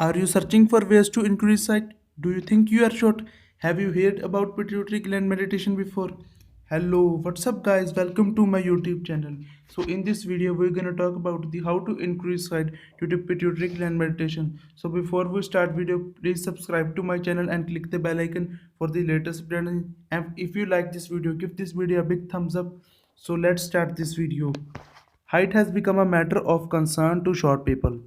Are you searching for ways to increase sight? Do you think you are short? Have you heard about pituitary gland meditation before? Hello, what's up guys? Welcome to my YouTube channel. So in this video we're gonna talk about the how to increase sight due to pituitary gland meditation. So before we start video, please subscribe to my channel and click the bell icon for the latest update. And if you like this video, give this video a big thumbs up. So let's start this video. Height has become a matter of concern to short people.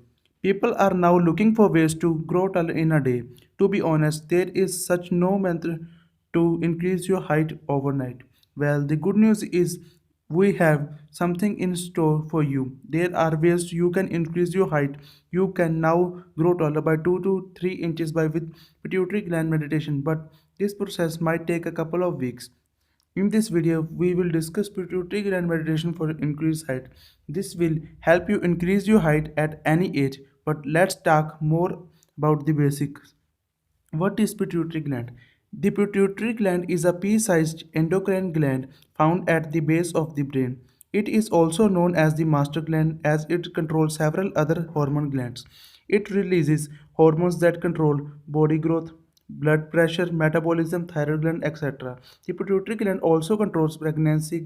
People are now looking for ways to grow tall in a day. To be honest, there is such no method to increase your height overnight. Well, the good news is we have something in store for you. There are ways you can increase your height. You can now grow taller by 2 to 3 inches by with pituitary gland meditation, but this process might take a couple of weeks. In this video, we will discuss pituitary gland meditation for increased height. This will help you increase your height at any age, but let's talk more about the basics. What is pituitary gland? The pituitary gland is a pea-sized endocrine gland found at the base of the brain. It is also known as the master gland as it controls several other hormone glands. It releases hormones that control body growth, blood pressure, metabolism, thyroid gland, etc. The pituitary gland also controls pregnancy,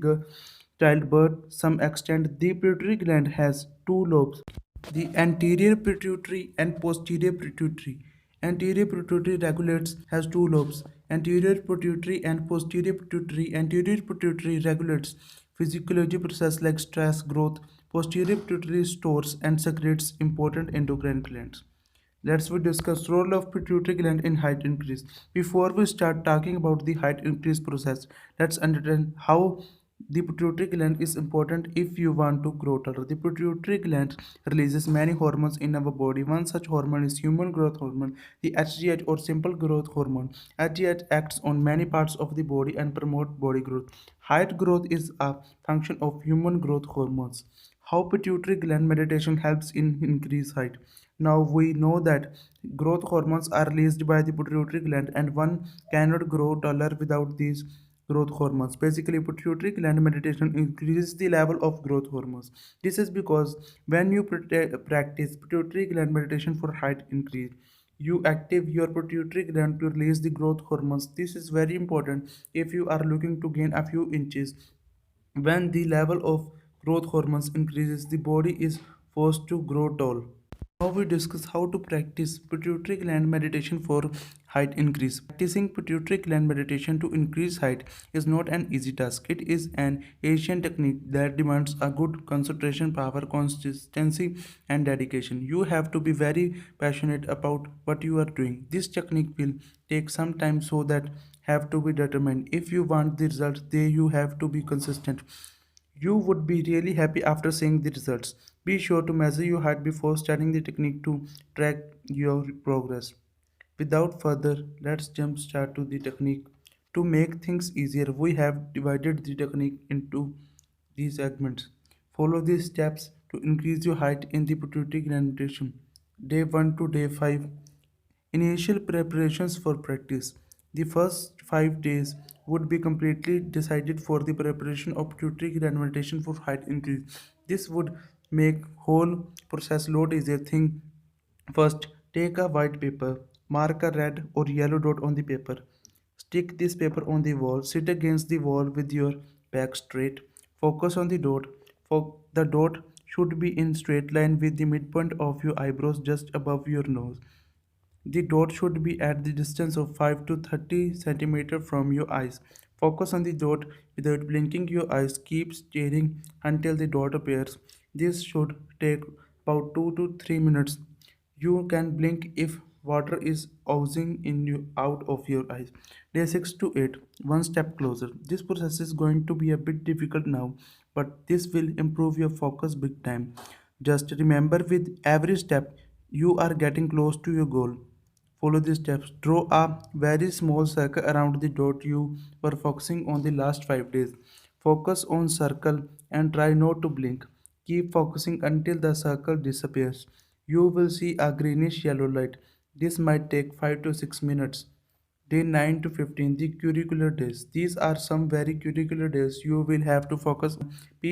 childbirth. Some extent, the pituitary gland has two lobes, the anterior pituitary and posterior pituitary. Anterior pituitary regulates has two lobes. Anterior pituitary and posterior pituitary. Anterior pituitary regulates physiology process like stress, growth. Posterior pituitary stores and secretes important endocrine glands. Let's we discuss role of pituitary gland in height increase. Before we start talking about the height increase process, let's understand how the pituitary gland is important if you want to grow taller. The pituitary gland releases many hormones in our body. One such hormone is human growth hormone, the HGH or simple growth hormone. HGH acts on many parts of the body and promote body growth. Height growth is a function of human growth hormones. How pituitary gland meditation helps in increase height. Now we know that growth hormones are released by the pituitary gland and one cannot grow taller without these growth hormones. Basically, pituitary gland meditation increases the level of growth hormones. This is because when you practice pituitary gland meditation for height increase, you active your pituitary gland to release the growth hormones. This is very important if you are looking to gain a few inches. When the level of growth hormones increases, the body is forced to grow tall. Now we discuss how to practice pituitary gland meditation for height increase. Practicing pituitary gland meditation to increase height is not an easy task. It is an ancient technique that demands a good concentration power, consistency and dedication. You have to be very passionate about what you are doing. This technique will take some time so that have to be determined. If you want the results, there you have to be consistent. You would be really happy after seeing the results. Be sure to measure your height before starting the technique to track your progress. Without further, let's jump start to the technique. To make things easier, we have divided the technique into these segments. Follow these steps to increase your height in the pituitary gland meditation. Day 1 to day 5. Initial preparations for practice. The first 5 days would be completely decided for the preparation of pituitary gland meditation for height increase. This would make whole process lot easier. Thing first, take a white paper, mark a red or yellow dot on the paper. Stick this paper on the wall. Sit against the wall with your back straight. Focus on the dot. The dot should be in straight line with the midpoint of your eyebrows just above your nose. The dot should be at the distance of 5 to 30 cm from your eyes. Focus on the dot without blinking your eyes. Keep staring until the dot appears. This should take about 2 to 3 minutes. You can blink if water is oozing in you out of your eyes. Day 6 to 8, one step closer. This process is going to be a bit difficult now, but this will improve your focus big time. Just remember with every step, you are getting close to your goal. Follow the steps. Draw a very small circle around the dot you were focusing on the last 5 days. Focus on circle and try not to blink. Keep focusing until the circle disappears. You will see a greenish yellow light. This might take 5 to 6 minutes. Day 9 to 15, the curricular days. These are some very curricular days. You will have to focus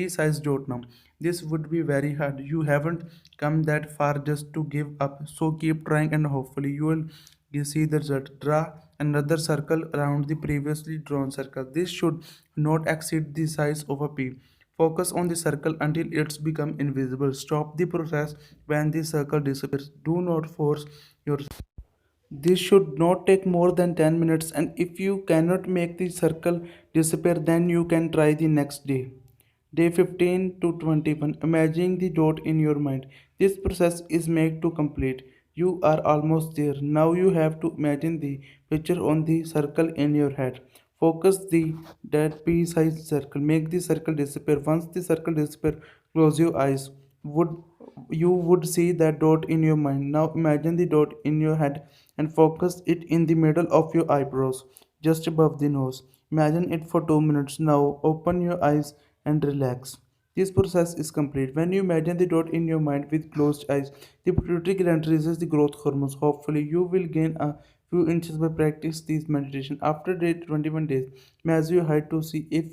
size dot now. This would be very hard. You haven't come that far just to give up. So keep trying and hopefully you will see the result. Draw another circle around the previously drawn circle. This should not exceed the size of a pea. Focus on the circle until it's become invisible. Stop the process when the circle disappears. Do not force yourself. This should not take more than 10 minutes, and if you cannot make the circle disappear, then you can try the next day. Day 15 to 21. Imagining the dot in your mind. This process is made to complete. You are almost there. Now you have to imagine the picture on the circle in your head. Focus the that pea-sized circle. Make the circle disappear. Once the circle disappears, close your eyes. Would you would see that dot in your mind. Now imagine the dot in your head and focus it in the middle of your eyebrows, just above the nose. Imagine it for 2 minutes. Now open your eyes and relax. This process is complete. When you imagine the dot in your mind with closed eyes, the pituitary gland releases the growth hormones. Hopefully, you will gain a few inches by practice this meditation. After day 21 days, measure your height to see if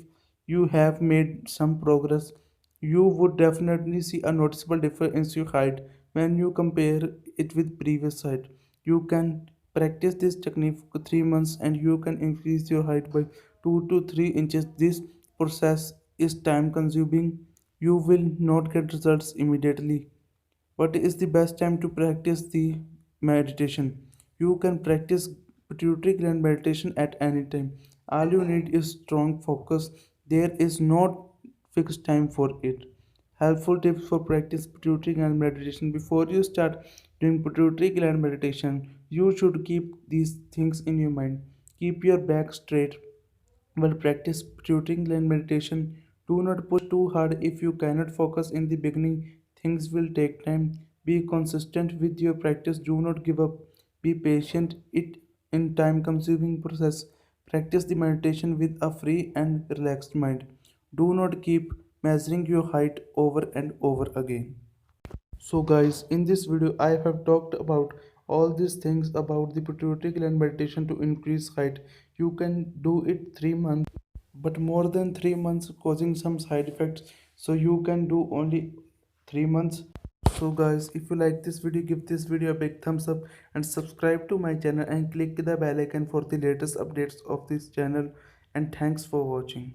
you have made some progress. You would definitely see a noticeable difference in your height when you compare it with previous height. You can practice this technique for 3 months and you can increase your height by 2 to 3 inches. This process is time consuming. You will not get results immediately. What is the best time to practice the meditation? You can practice pituitary gland meditation at any time. All you need is strong focus. There is no fixed time for it. Helpful tips for practice pituitary gland meditation. Before you start doing pituitary gland meditation, you should keep these things in your mind. Keep your back straight while practice pituitary gland meditation. Do not push too hard if you cannot focus in the beginning. Things will take time. Be consistent with your practice. Do not give up. Be patient. It in time consuming process. Practice the meditation with a free and relaxed mind. Do not keep measuring your height over and over again. So guys, in this video I have talked about all these things about the pituitary gland meditation to increase height. You can do it 3 months, but more than 3 months causing some side effects, so you can do only 3 months. So guys, if you like this video, give this video a big thumbs up and subscribe to my channel and click the bell icon for the latest updates of this channel, and thanks for watching.